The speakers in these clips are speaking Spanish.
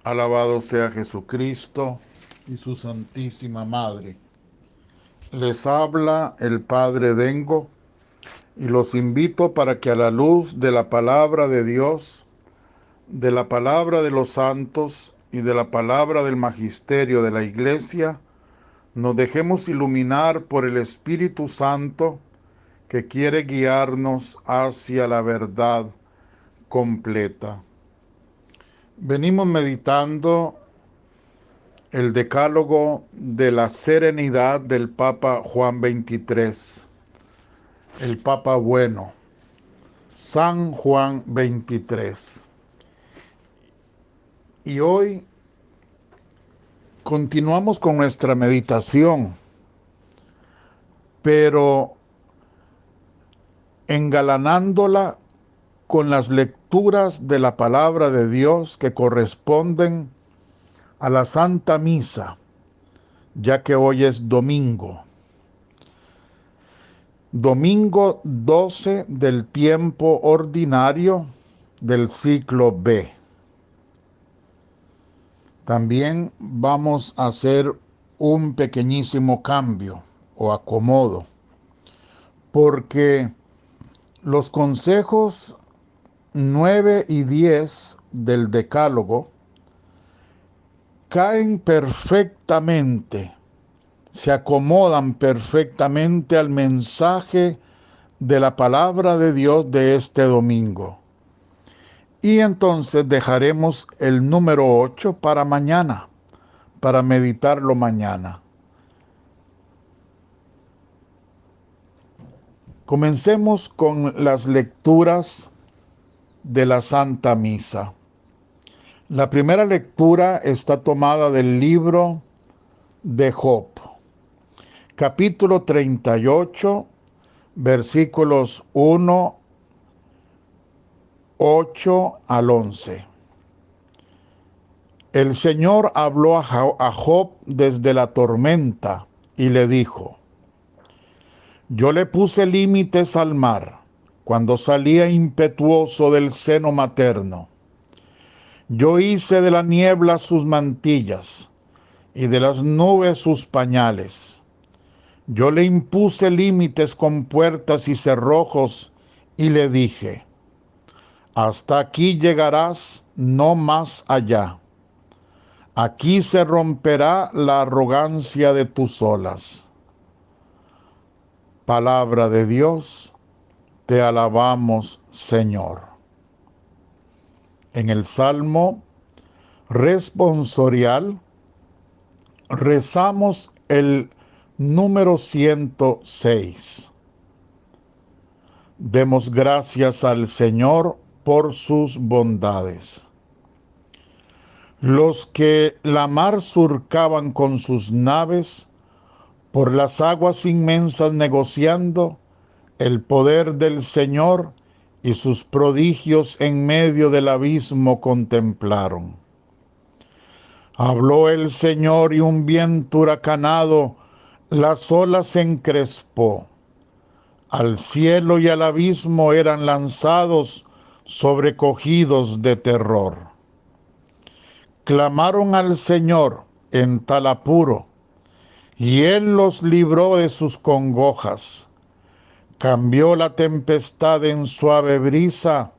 Alabado sea Jesucristo y su Santísima Madre. Les habla el Padre Dengo y los invito para que a la luz de la palabra de Dios, de la palabra de los santos y de la palabra del magisterio de la Iglesia, nos dejemos iluminar por el Espíritu Santo que quiere guiarnos hacia la verdad completa. Venimos meditando el decálogo de la serenidad del Papa Juan XXIII, el Papa bueno, San Juan XXIII. Y hoy continuamos con nuestra meditación, pero engalanándola con las lecturas de la palabra de Dios que corresponden a la Santa Misa, ya que hoy es domingo. Domingo 12 del tiempo ordinario del ciclo B. También vamos a hacer un pequeñísimo cambio o acomodo, porque los consejos 9 y 10 del Decálogo caen perfectamente, se acomodan perfectamente al mensaje de la palabra de Dios de este domingo. Y entonces dejaremos el número 8 para mañana, para meditarlo mañana. Comencemos con las lecturas de la Santa Misa. La primera lectura está tomada del libro de Job, capítulo 38, versículos 1, 8 al 11. El Señor habló a Job desde la tormenta y le dijo: Yo le puse límites al mar cuando salía impetuoso del seno materno. Yo hice de la niebla sus mantillas y de las nubes sus pañales. Yo le impuse límites con puertas y cerrojos y le dije: hasta aquí llegarás, no más allá. Aquí se romperá la arrogancia de tus olas. Palabra de Dios, te alabamos, Señor. En el Salmo responsorial rezamos el número 106. Demos gracias al Señor por sus bondades. Los que la mar surcaban con sus naves, por las aguas inmensas negociando, el poder del Señor y sus prodigios en medio del abismo contemplaron. Habló el Señor y un viento huracanado las olas encrespó. Al cielo y al abismo eran lanzados, sobrecogidos de terror. Clamaron al Señor en tal apuro, y Él los libró de sus congojas. Cambió la tempestad en suave brisa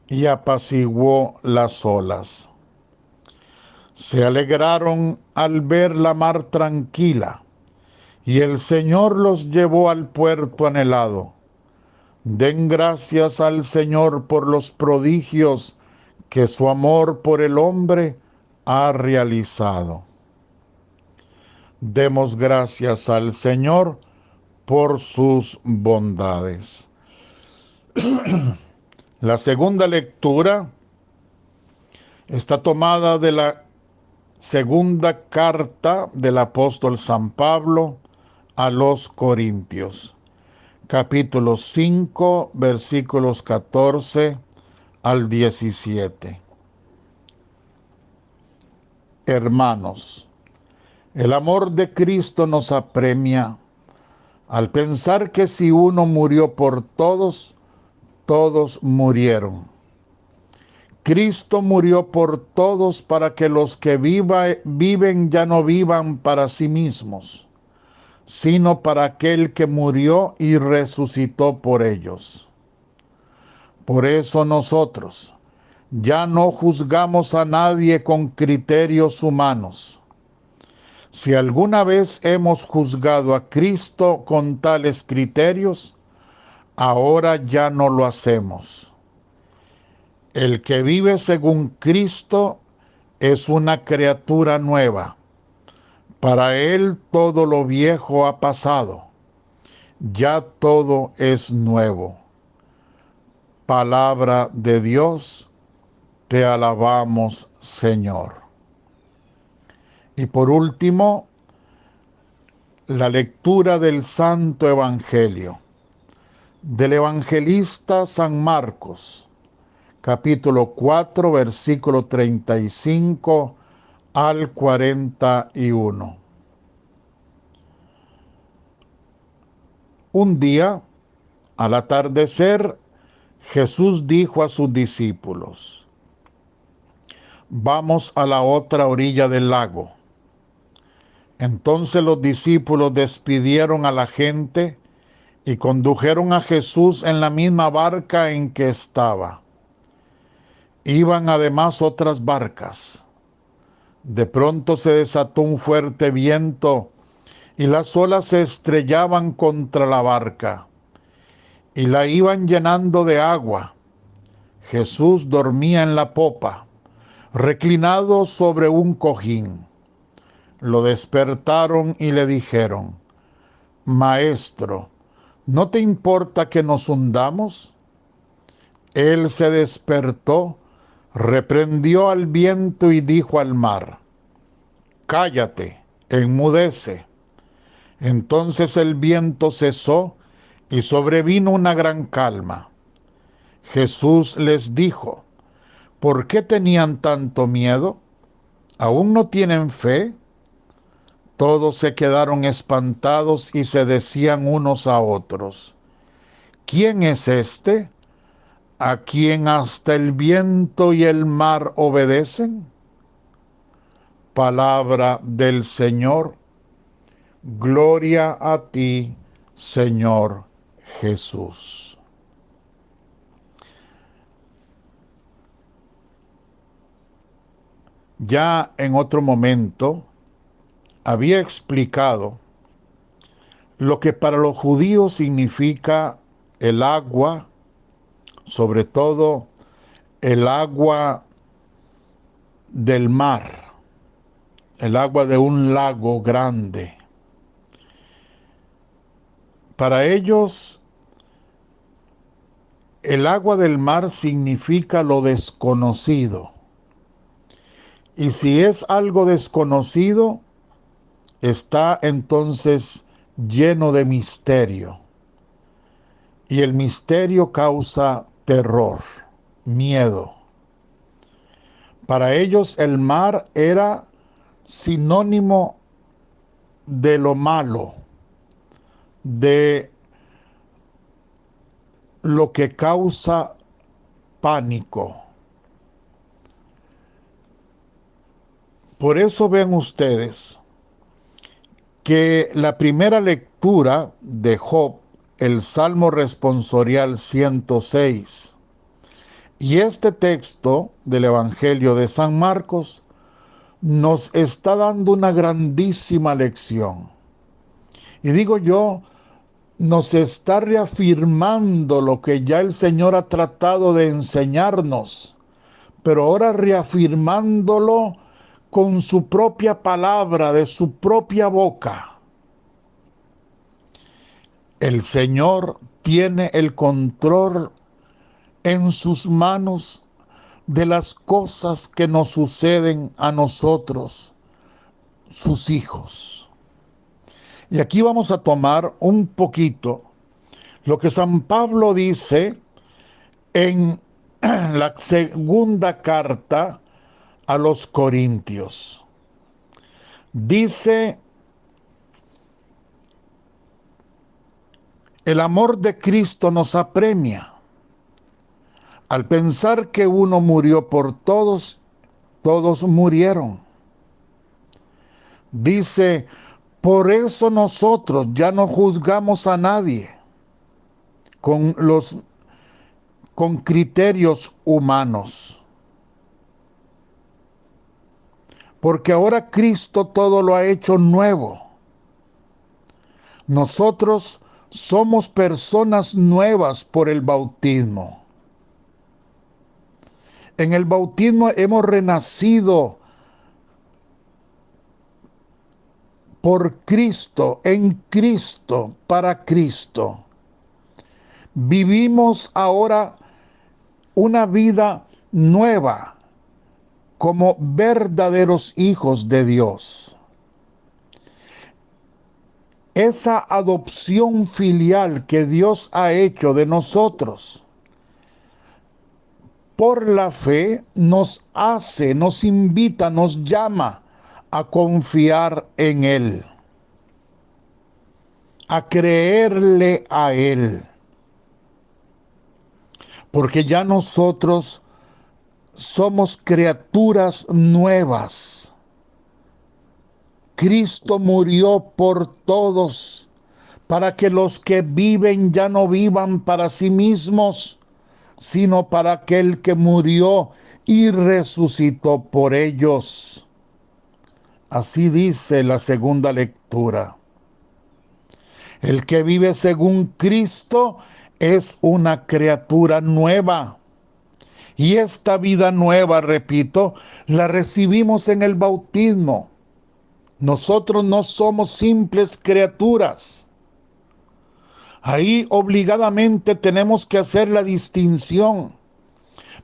y apaciguó las olas. Se alegraron al ver la mar tranquila, y el Señor los llevó al puerto anhelado. Den gracias al Señor por los prodigios que su amor por el hombre ha realizado. Demos gracias al Señor por sus bondades. La segunda lectura está tomada de la segunda carta del apóstol San Pablo a los Corintios, capítulo 5, versículos 14 al 17. Hermanos, el amor de Cristo nos apremia al pensar que si uno murió por todos, todos murieron. Cristo murió por todos para que los que viven ya no vivan para sí mismos, sino para aquel que murió y resucitó por ellos. Por eso nosotros ya no juzgamos a nadie con criterios humanos. Si alguna vez hemos juzgado a Cristo con tales criterios, ahora ya no lo hacemos. El que vive según Cristo es una criatura nueva. Para él todo lo viejo ha pasado. Ya todo es nuevo. Palabra de Dios, te alabamos, Señor. Y por último, la lectura del Santo Evangelio del evangelista San Marcos, capítulo 4, versículo 35 al 41. Un día, al atardecer, Jesús dijo a sus discípulos: Vamos a la otra orilla del lago. Entonces los discípulos despidieron a la gente y condujeron a Jesús en la misma barca en que estaba. Iban además otras barcas. De pronto se desató un fuerte viento y las olas se estrellaban contra la barca y la iban llenando de agua. Jesús dormía en la popa, reclinado sobre un cojín. Lo despertaron y le dijeron: Maestro, ¿no te importa que nos hundamos? Él se despertó, reprendió al viento y dijo al mar: Cállate, enmudece. Entonces el viento cesó y sobrevino una gran calma. Jesús les dijo: ¿Por qué tenían tanto miedo? ¿Aún no tienen fe? Todos se quedaron espantados y se decían unos a otros: ¿Quién es este, a quien hasta el viento y el mar obedecen? Palabra del Señor. Gloria a ti, Señor Jesús. Ya en otro momento había explicado lo que para los judíos significa el agua, sobre todo el agua del mar, el agua de un lago grande. Para ellos, el agua del mar significa lo desconocido. Y si es algo desconocido, está entonces lleno de misterio. Y el misterio causa terror, miedo. Para ellos el mar era sinónimo de lo malo, de lo que causa pánico. Por eso ven ustedes que la primera lectura de Job, el Salmo responsorial 106, y este texto del Evangelio de San Marcos nos está dando una grandísima lección. Y digo yo, nos está reafirmando lo que ya el Señor ha tratado de enseñarnos, pero ahora reafirmándolo con su propia palabra, de su propia boca. El Señor tiene el control en sus manos de las cosas que nos suceden a nosotros, sus hijos. Y aquí vamos a tomar un poquito lo que San Pablo dice en la segunda carta a los Corintios. Dice: el amor de Cristo nos apremia, Al pensar que uno murió por todos, todos murieron. Dice, por eso nosotros ya no juzgamos a nadie con con criterios humanos. Porque ahora Cristo todo lo ha hecho nuevo. Nosotros somos personas nuevas por el bautismo. En el bautismo hemos renacido por Cristo, en Cristo, para Cristo. Vivimos ahora una vida nueva como verdaderos hijos de Dios. Esa adopción filial que Dios ha hecho de nosotros por la fe nos hace, nos invita, nos llama a confiar en Él, a creerle a Él, porque ya nosotros somos criaturas nuevas. Cristo murió por todos, para que los que viven ya no vivan para sí mismos, sino para aquel que murió y resucitó por ellos. Así dice la segunda lectura. El que vive según Cristo es una criatura nueva. Y esta vida nueva, repito, la recibimos en el bautismo. Nosotros no somos simples criaturas. Ahí obligadamente tenemos que hacer la distinción,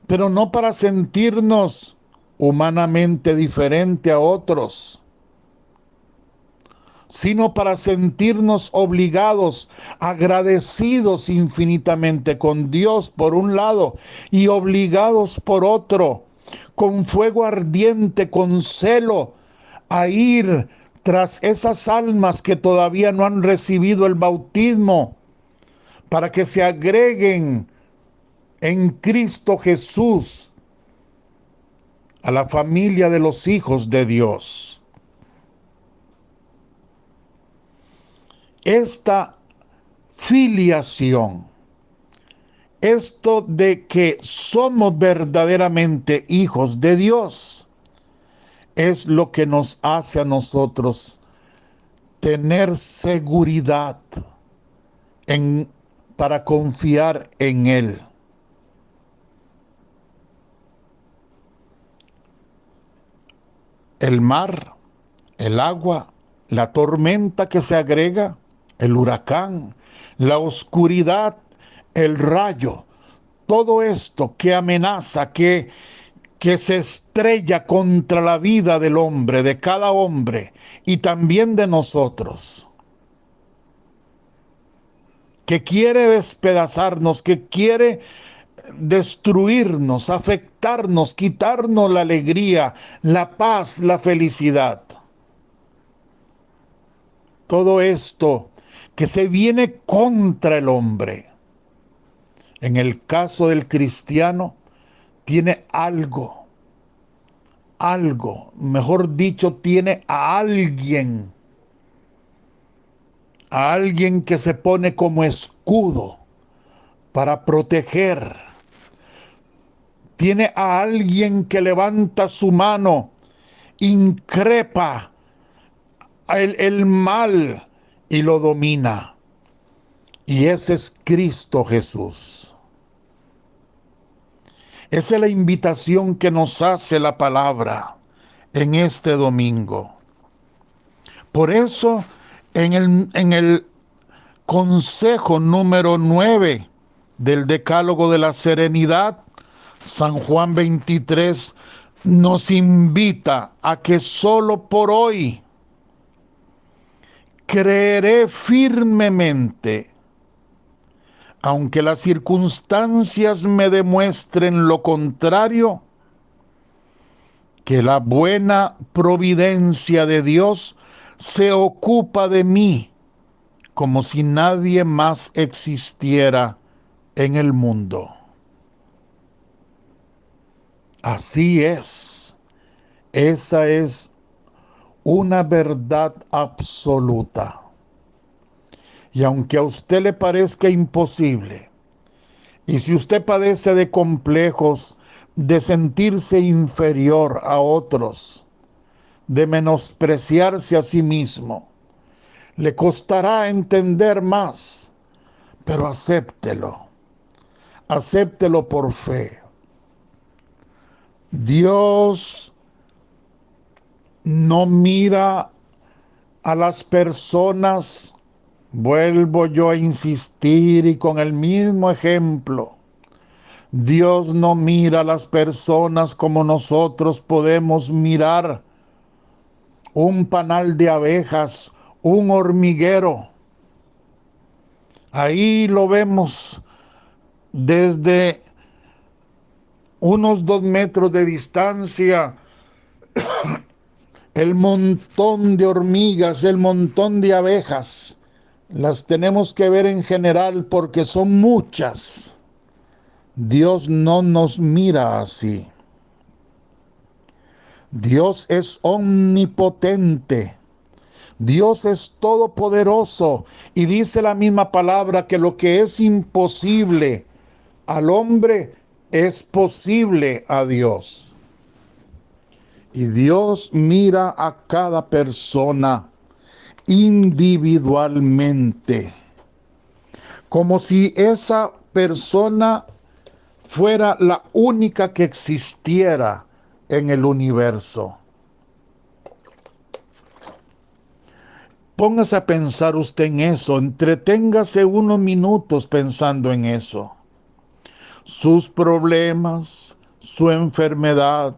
pero no para sentirnos humanamente diferente a otros, sino para sentirnos obligados, agradecidos infinitamente con Dios por un lado y obligados por otro, con fuego ardiente, con celo, a ir tras esas almas que todavía no han recibido el bautismo, para que se agreguen en Cristo Jesús a la familia de los hijos de Dios. Esta filiación, esto de que somos verdaderamente hijos de Dios, es lo que nos hace a nosotros tener seguridad para confiar en Él. El mar, el agua, la tormenta que se agrega, el huracán, la oscuridad, el rayo, todo esto que amenaza, que se estrella contra la vida del hombre, de cada hombre y también de nosotros, que quiere despedazarnos, que quiere destruirnos, afectarnos, quitarnos la alegría, la paz, la felicidad. Todo esto que se viene contra el hombre, en el caso del cristiano, tiene algo, mejor dicho, tiene a alguien que se pone como escudo para proteger. Tiene a alguien que levanta su mano, increpa el mal y lo domina. Y ese es Cristo Jesús. Esa es la invitación que nos hace la palabra en este domingo. Por eso, en el consejo número 9 del Decálogo de la Serenidad, San Juan 23 nos invita a que solo por hoy creeré firmemente, aunque las circunstancias me demuestren lo contrario, que la buena providencia de Dios se ocupa de mí como si nadie más existiera en el mundo. Así es. Esa es una verdad absoluta. Y aunque a usted le parezca imposible, y si usted padece de complejos, de sentirse inferior a otros, de menospreciarse a sí mismo, le costará entender más, pero acéptelo. Acéptelo por fe. Dios no mira a las personas, vuelvo yo a insistir y con el mismo ejemplo. Dios no mira a las personas como nosotros podemos mirar un panal de abejas, un hormiguero. Ahí lo vemos desde unos 2 metros de distancia, el montón de hormigas, el montón de abejas. Las tenemos que ver en general porque son muchas. Dios no nos mira así. Dios es omnipotente. Dios es todopoderoso y dice la misma palabra que lo que es imposible al hombre es posible a Dios. Y Dios mira a cada persona individualmente, como si esa persona fuera la única que existiera en el universo. Póngase a pensar usted en eso, entreténgase unos minutos pensando en eso. Sus problemas, su enfermedad,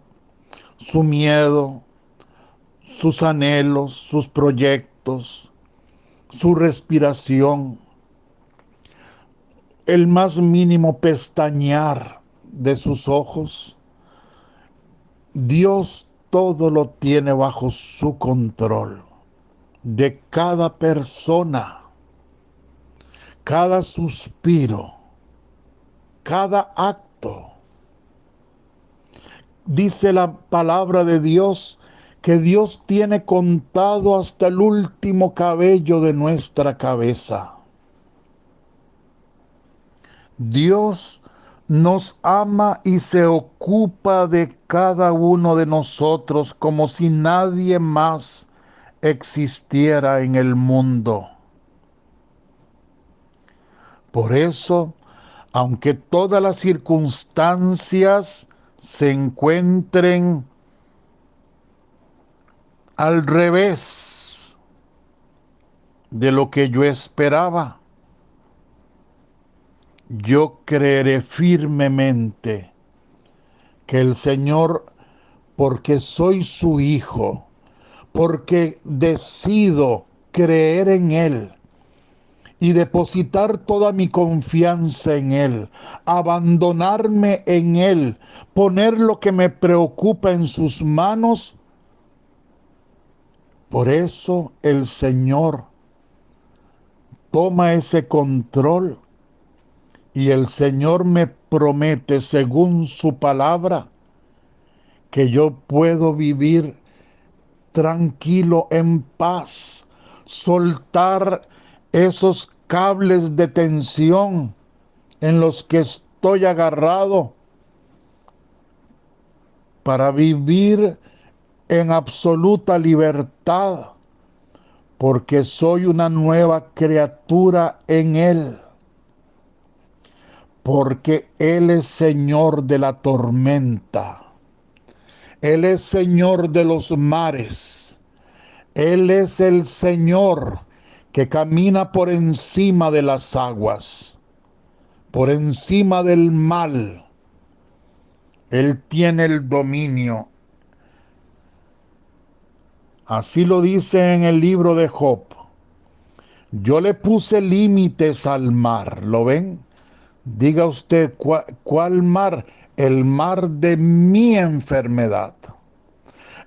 su miedo, sus anhelos, sus proyectos, su respiración, el más mínimo pestañear de sus ojos. Dios todo lo tiene bajo su control, de cada persona, cada suspiro, cada acto. Dice la palabra de Dios que Dios tiene contado hasta el último cabello de nuestra cabeza. Dios nos ama y se ocupa de cada uno de nosotros como si nadie más existiera en el mundo. Por eso, aunque todas las circunstancias se encuentren al revés de lo que yo esperaba, yo creeré firmemente que el Señor, porque soy su hijo, porque decido creer en Él y depositar toda mi confianza en Él, abandonarme en Él, poner lo que me preocupa en sus manos. Por eso el Señor toma ese control y el Señor me promete, según su palabra, que yo puedo vivir tranquilo, en paz, soltar esos cables de tensión en los que estoy agarrado para vivir en absoluta libertad, porque soy una nueva criatura en Él, porque Él es Señor de la tormenta, Él es Señor de los mares, Él es el Señor que camina por encima de las aguas, por encima del mal. Él tiene el dominio. Así lo dice en el libro de Job. Yo le puse límites al mar, ¿lo ven? Diga usted, ¿cuál mar? El mar de mi enfermedad,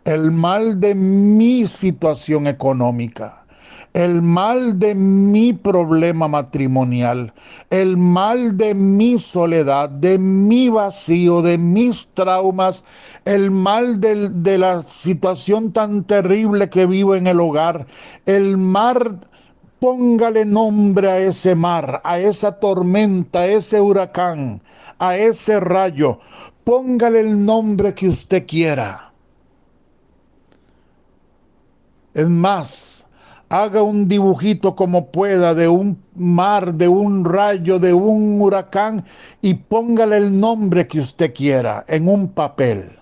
el mal de mi situación económica, el mal de mi problema matrimonial, el mal de mi soledad, de mi vacío, de mis traumas, el mal de la situación tan terrible que vivo en el hogar, el mar. Póngale nombre a ese mar, a esa tormenta, a ese huracán, a ese rayo. Póngale el nombre que usted quiera. Es más, haga un dibujito como pueda de un mar, de un rayo, de un huracán y póngale el nombre que usted quiera en un papel.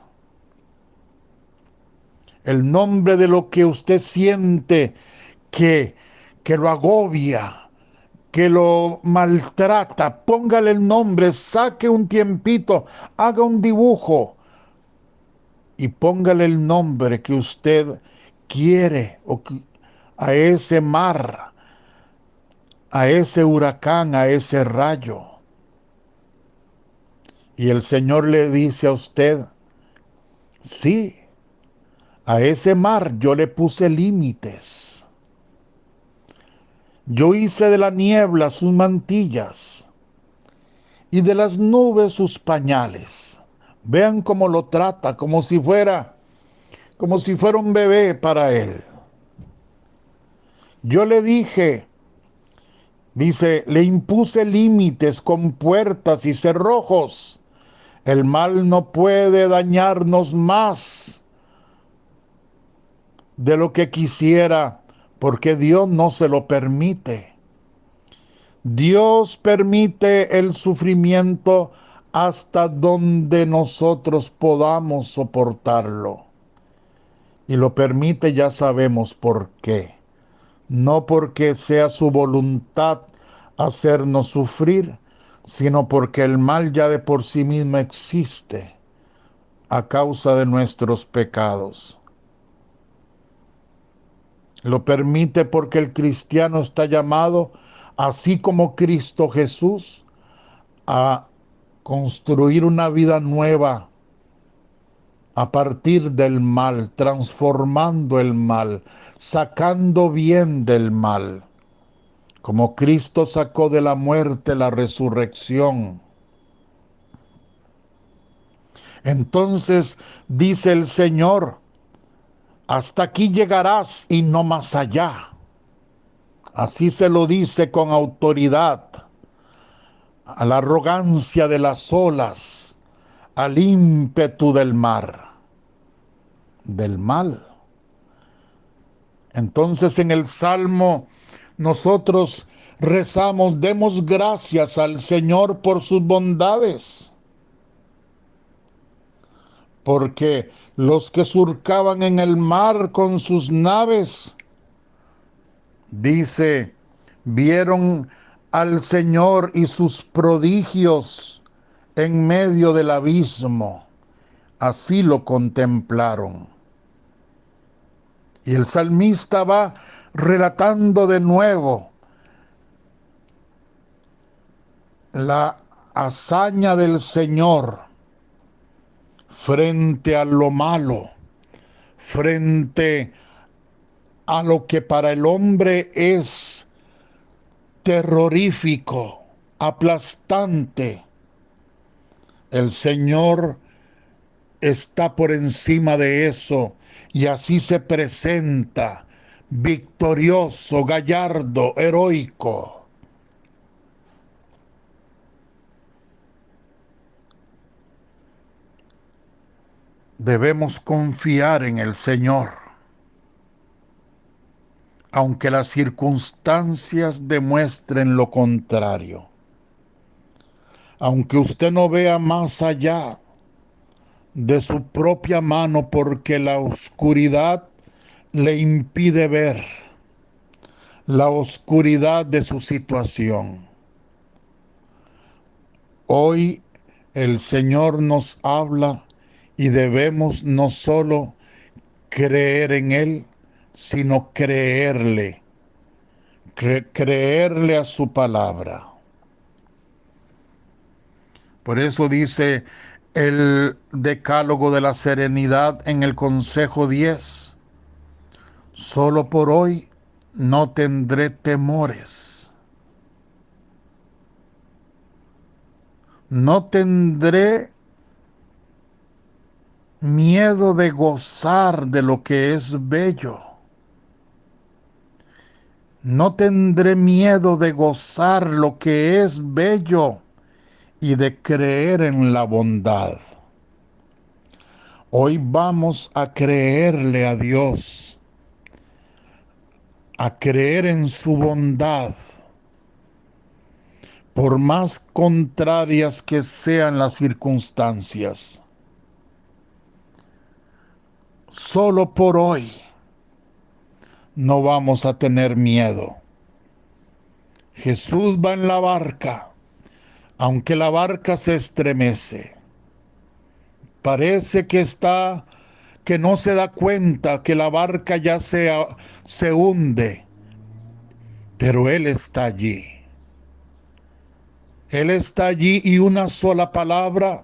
El nombre de lo que usted siente que, que lo agobia, que lo maltrata. Póngale el nombre, saque un tiempito, haga un dibujo y póngale el nombre que usted quiere a ese mar, a ese huracán, a ese rayo. Y el Señor le dice a usted, sí, a ese mar yo le puse límites. Yo hice de la niebla sus mantillas y de las nubes sus pañales. Vean cómo lo trata, como si fuera un bebé para él. Yo le dije, dice, le impuse límites con puertas y cerrojos. El mal no puede dañarnos más de lo que quisiera, porque Dios no se lo permite. Dios permite el sufrimiento hasta donde nosotros podamos soportarlo. Y lo permite, ya sabemos por qué. No porque sea su voluntad hacernos sufrir, sino porque el mal ya de por sí mismo existe a causa de nuestros pecados. Lo permite porque el cristiano está llamado, así como Cristo Jesús, a construir una vida nueva a partir del mal, transformando el mal, sacando bien del mal. Como Cristo sacó de la muerte la resurrección. Entonces dice el Señor, hasta aquí llegarás y no más allá. Así se lo dice con autoridad a la arrogancia de las olas, al ímpetu del mar, del mal. Entonces en el Salmo nosotros rezamos, demos gracias al Señor por sus bondades, porque los que surcaban en el mar con sus naves, dice, vieron al Señor y sus prodigios en medio del abismo, así lo contemplaron. Y el salmista va relatando de nuevo la hazaña del Señor frente a lo malo, frente a lo que para el hombre es terrorífico, aplastante. El Señor está por encima de eso y así se presenta victorioso, gallardo, heroico. Debemos confiar en el Señor, aunque las circunstancias demuestren lo contrario. Aunque usted no vea más allá de su propia mano porque la oscuridad le impide ver la oscuridad de su situación. Hoy el Señor nos habla y debemos no solo creer en Él, sino creerle a su palabra. Por eso dice el Decálogo de la Serenidad en el Consejo 10, solo por hoy no tendré temores. No tendré miedo de gozar de lo que es bello. No tendré miedo de gozar lo que es bello y de creer en la bondad. Hoy vamos a creerle a Dios, a creer en su bondad, por más contrarias que sean las circunstancias. Solo por hoy no vamos a tener miedo. Jesús va en la barca, aunque la barca se estremece. Parece que no se da cuenta que la barca ya se hunde, pero Él está allí. Él está allí y una sola palabra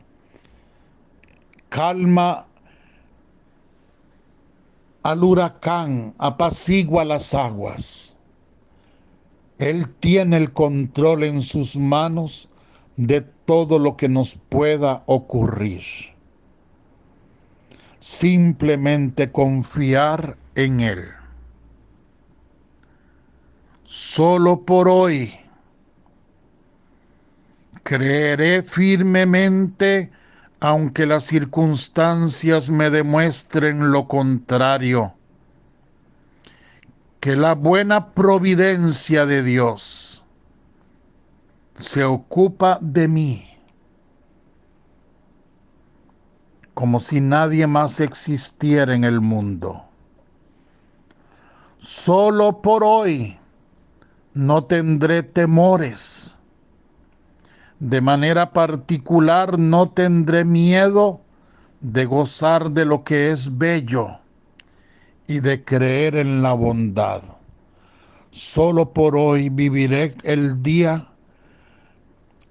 calma al huracán, apacigua las aguas. Él tiene el control en sus manos de todo lo que nos pueda ocurrir. Simplemente confiar en Él. Solo por hoy creeré firmemente, aunque las circunstancias me demuestren lo contrario, que la buena providencia de Dios se ocupa de mí, como si nadie más existiera en el mundo. Solo por hoy no tendré temores. De manera particular no tendré miedo de gozar de lo que es bello y de creer en la bondad. Solo por hoy viviré el día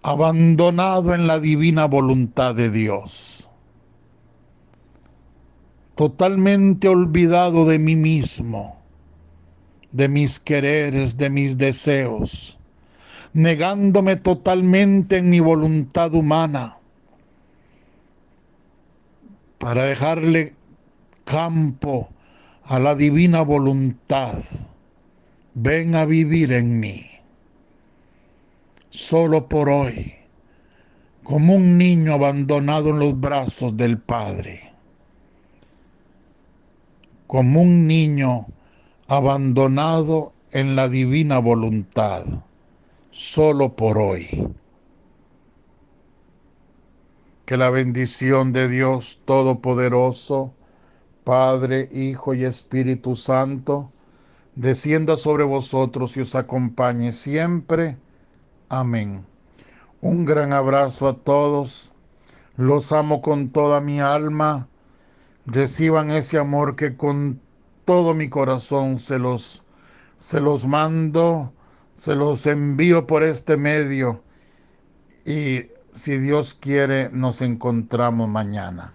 abandonado en la divina voluntad de Dios, totalmente olvidado de mí mismo, de mis quereres, de mis deseos, negándome totalmente en mi voluntad humana para dejarle campo a la divina voluntad. Ven a vivir en mí, solo por hoy, como un niño abandonado en los brazos del Padre, como un niño abandonado en la divina voluntad, solo por hoy. Que la bendición de Dios Todopoderoso, Padre, Hijo y Espíritu Santo, descienda sobre vosotros y os acompañe siempre. Amén. Un gran abrazo a todos. Los amo con toda mi alma. Reciban ese amor que con todo mi corazón se los mando, se los envío por este medio. Y si Dios quiere, nos encontramos mañana.